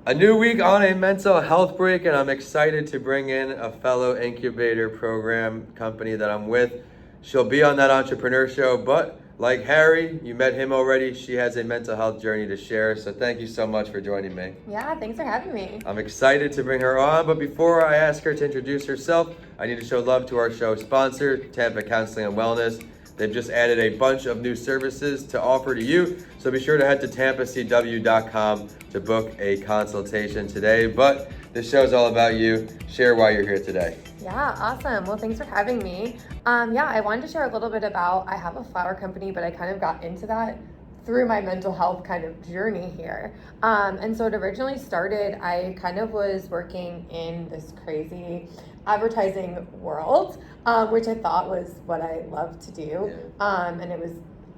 A new week on a mental health break, and I'm excited to bring in a fellow incubator program company that I'm with. She'll be on that entrepreneur show, but like Harry, you met him already. She has a mental health journey to share. So thank you so much for joining me. Yeah, thanks for having me. I'm excited to bring her on, but before I ask her to introduce herself, I need to show love to our show sponsor, Tampa Counseling and Wellness. They've just added a bunch of new services to offer to you, so be sure to head to tampacw.com to book a consultation today. But this show's all about you. Share why you're here today. Yeah, awesome. Well, thanks for having me. I wanted to share a little bit about, I have a flower company, but I kind of got into that through my mental health kind of journey here. And so it originally started, I kind of was working in this crazy advertising world, which I thought was what I loved to do. And it was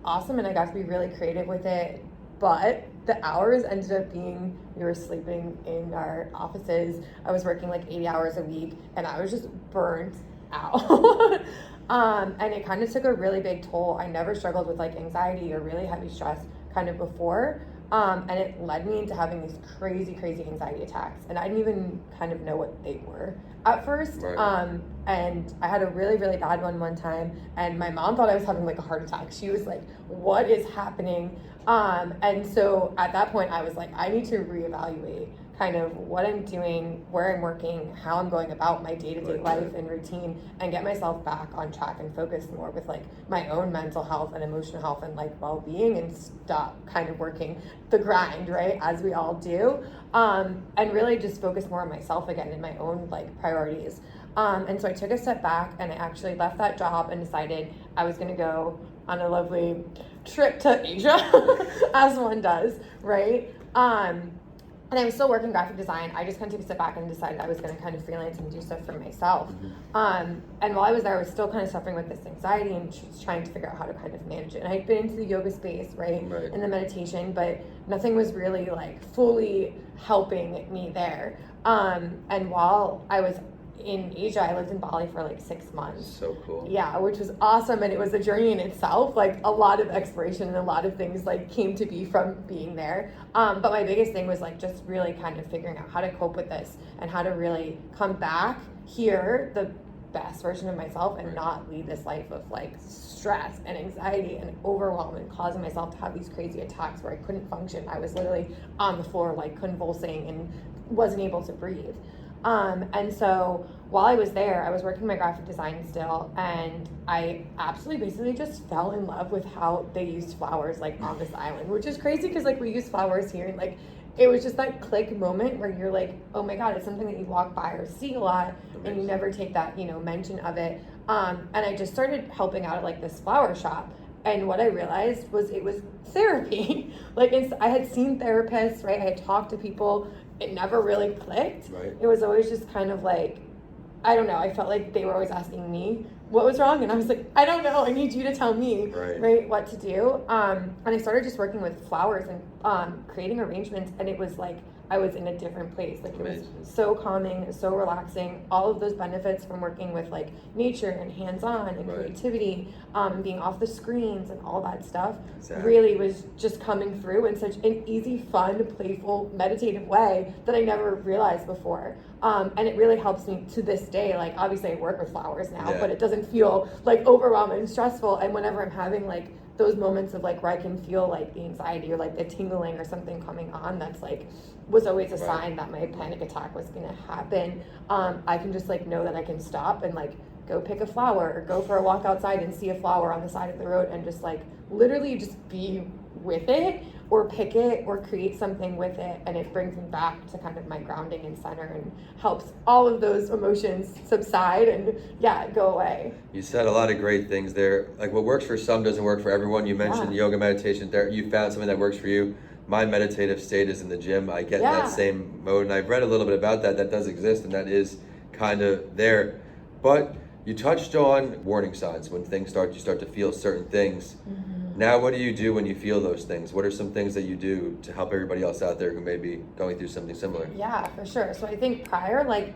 awesome, and I got to be really creative with it. But the hours ended up being, we were sleeping in our offices. I was working like 80 hours a week, and I was just burnt out. And it kind of took a really big toll. I never struggled with like anxiety or really heavy stress kind of before. And it led me into having these crazy anxiety attacks. And I didn't even kind of know what they were at first. Right. And I had a really bad one time. And my mom thought I was having like a heart attack. She was like, what is happening? And so at that point I was like, I need to reevaluate kind of what I'm doing, where I'm working, how I'm going about my day-to-day life and routine, and get myself back on track and focus more with like my own mental health and emotional health and like well-being, and stop kind of working the grind, right, as we all do, and really just focus more on myself again and my own like priorities. And so I took a step back, and I actually left that job and decided I was going to go on a lovely trip to Asia, as one does, right? And I was still working graphic design. I just kind of took a step back and decided I was going to kind of freelance and do stuff for myself. And while I was there, I was still kind of suffering with this anxiety and trying to figure out how to kind of manage it. And I'd been into the yoga space, right? And the meditation, but nothing was really like fully helping me there. And while I was in Asia, I lived in Bali for like 6 months. So cool. Yeah, which was awesome, and it was a journey in itself. Like a lot of exploration and a lot of things like came to be from being there. But my biggest thing was like just really kind of figuring out how to cope with this and how to really come back here the best version of myself and not lead this life of like stress and anxiety and overwhelm and causing myself to have these crazy attacks where I couldn't function. I was literally on the floor like convulsing and wasn't able to breathe. And so while I was there, I was working my graphic design still, and I absolutely basically just fell in love with how they used flowers like on this island, which is crazy because like we use flowers here, and like it was just that click moment where you're like, oh my God, it's something that you walk by or see a lot. Amazing. And you never take that, mention of it. And I just started helping out at like this flower shop. And what I realized was it was therapy. Like I had seen therapists, right? I had talked to people. It never really clicked. Right. It was always just kind of like, I don't know. I felt like they were always asking me what was wrong. And I was like, I don't know. I need you to tell me, right, what to do. And I started just working with flowers and creating arrangements. And it was like, I was in a different place. Like Amazing. It was so calming, so relaxing. All of those benefits from working with like nature and hands-on and creativity, being off the screens and all that stuff really was just coming through in such an easy, fun, playful, meditative way that I never realized before. And it really helps me to this day. Like obviously I work with flowers now, but it doesn't feel like overwhelming and stressful. And whenever I'm having like those moments of like where I can feel like the anxiety or like the tingling or something coming on, that's like was always a sign that my panic attack was gonna happen. I can just like know that I can stop and like go pick a flower or go for a walk outside and see a flower on the side of the road and just like literally just be with it or pick it or create something with it, and it brings me back to kind of my grounding and center and helps all of those emotions subside and go away. You said a lot of great things there. Like what works for some doesn't work for everyone. You mentioned yoga, meditation there. You found something that works for you. My meditative state is in the gym. I get in that same mode, and I've read a little bit about that. That does exist, and that is kind of there. But you touched on warning signs when things you start to feel certain things. Now, what do you do when you feel those things? What are some things that you do to help everybody else out there who may be going through something similar? Yeah, for sure. So I think prior, like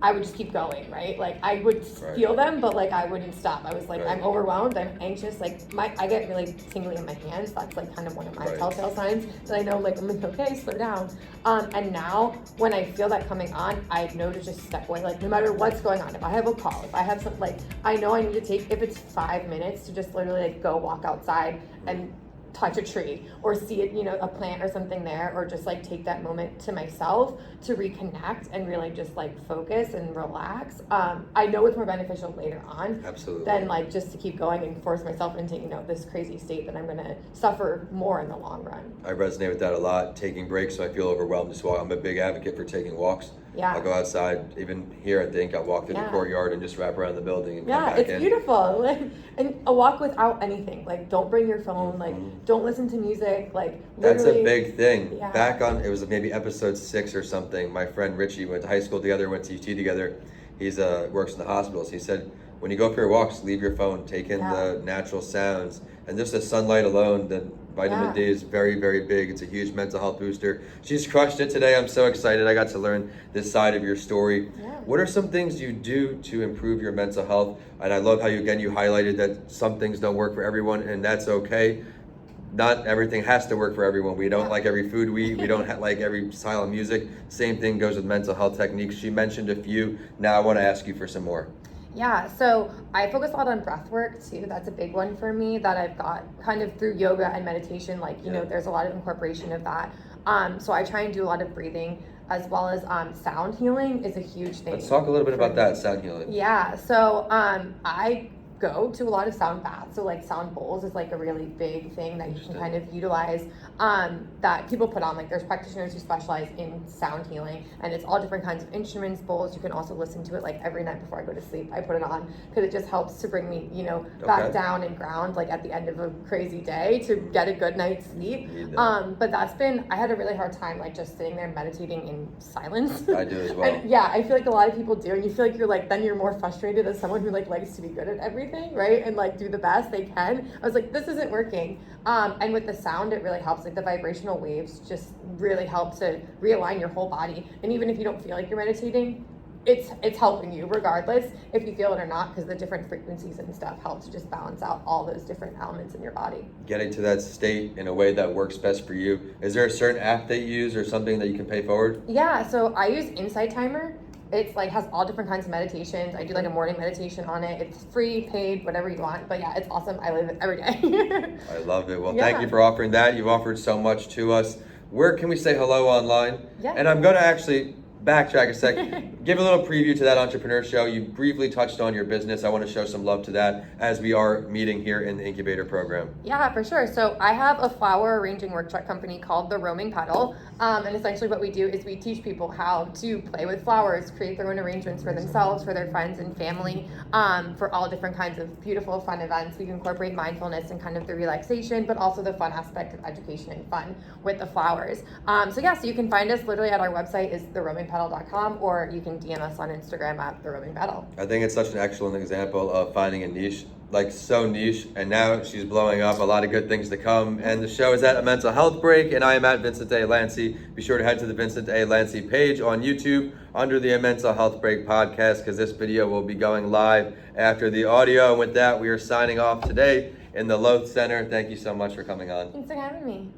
I would just keep going, right? Like I would feel them, but like I wouldn't stop. I was like, I'm overwhelmed, I'm anxious, like I get really tingly in my hands. That's like kind of one of my telltale signs that I know, like I'm like, okay, slow down. And now when I feel that coming on, I know to just step away, like no matter what's going on. If I have a call, if I have some, like I know I need to take, if it's 5 minutes to just literally like go walk outside and touch a tree or see it, you know, a plant or something there, or just like take that moment to myself to reconnect and really just like focus and relax. I know it's more beneficial later on than like just to keep going and force myself into, you know, this crazy state that I'm going to suffer more in the long run. I resonate with that a lot. Taking breaks when I feel overwhelmed, just walk. I'm a big advocate for taking walks. Yeah. I'll go outside, even here I think, I'll walk through the courtyard and just wrap around the building and come back in. Yeah, it's beautiful. And a walk without anything. Like, don't bring your phone, like, don't listen to music, like, literally. That's a big thing. Yeah. Back on, it was maybe episode 6 or something, my friend Richie went to high school together, went to UT together. He's works in the hospitals. He said, when you go for your walks, leave your phone, take in the natural sounds, and just the sunlight alone, the vitamin D is very, very big. It's a huge mental health booster. She's crushed it today. I'm so excited. I got to learn this side of your story. Yeah. What are some things you do to improve your mental health? And I love how you highlighted that some things don't work for everyone, and that's okay. Not everything has to work for everyone. We don't like every food we eat. We don't like every style of music. Same thing goes with mental health techniques. She mentioned a few. Now I want to ask you for some more. Yeah, so I focus a lot on breath work too. That's a big one for me that I've got kind of through yoga and meditation. Like, you know, there's a lot of incorporation of that. So I try and do a lot of breathing, as well as sound healing is a huge thing. Let's talk a little bit about that, sound healing. Yeah, so I go to a lot of sound baths. So like sound bowls is like a really big thing that you can kind of utilize that people put on. Like there's practitioners who specialize in sound healing, and it's all different kinds of instruments, bowls. You can also listen to it like every night before I go to sleep. I put it on because it just helps to bring me, you know, back down and ground like at the end of a crazy day to get a good night's sleep. But I had a really hard time like just sitting there meditating in silence. I do as well. And yeah, I feel like a lot of people do, and you feel like you're more frustrated as someone who like likes to be good at everything. Right, and like do the best they can. I was like, this isn't working. And with the sound, it really helps. Like the vibrational waves just really help to realign your whole body. And even if you don't feel like you're meditating, it's helping you regardless if you feel it or not, because the different frequencies and stuff help to just balance out all those different elements in your body. Getting to that state in a way that works best for you. Is there a certain app that you use or something that you can pay forward? Yeah, so I use Insight Timer. It's like has all different kinds of meditations. I do like a morning meditation on it. It's free, paid, whatever you want. But yeah, it's awesome. I live it every day. I love it. Well, thank you for offering that. You've offered so much to us. Where can we say hello online? Yeah. And I'm going to actually backtrack a sec, give a little preview to that entrepreneur show. You briefly touched on your business. I want to show some love to that as we are meeting here in the incubator program. Yeah, for sure. So I have a flower arranging workshop company called The Roaming Petal. And essentially what we do is we teach people how to play with flowers, create their own arrangements for themselves, for their friends and family, for all different kinds of beautiful, fun events. We incorporate mindfulness and kind of the relaxation, but also the fun aspect of education and fun with the flowers. So you can find us literally at our website is theroamingpetal.com, or you can DM us on Instagram at The Roaming Petal. I think it's such an excellent example of finding a niche, like so niche, and now she's blowing up. A lot of good things to come. And the show is at a mental health break, and I am at Vincent A. Lancey. Be sure to head to the Vincent A. Lancey page on YouTube under the Mental Health Break podcast, because this video will be going live after the audio. And with that, we are signing off today in the Loth Center. Thank you so much for coming on. Thanks for having me.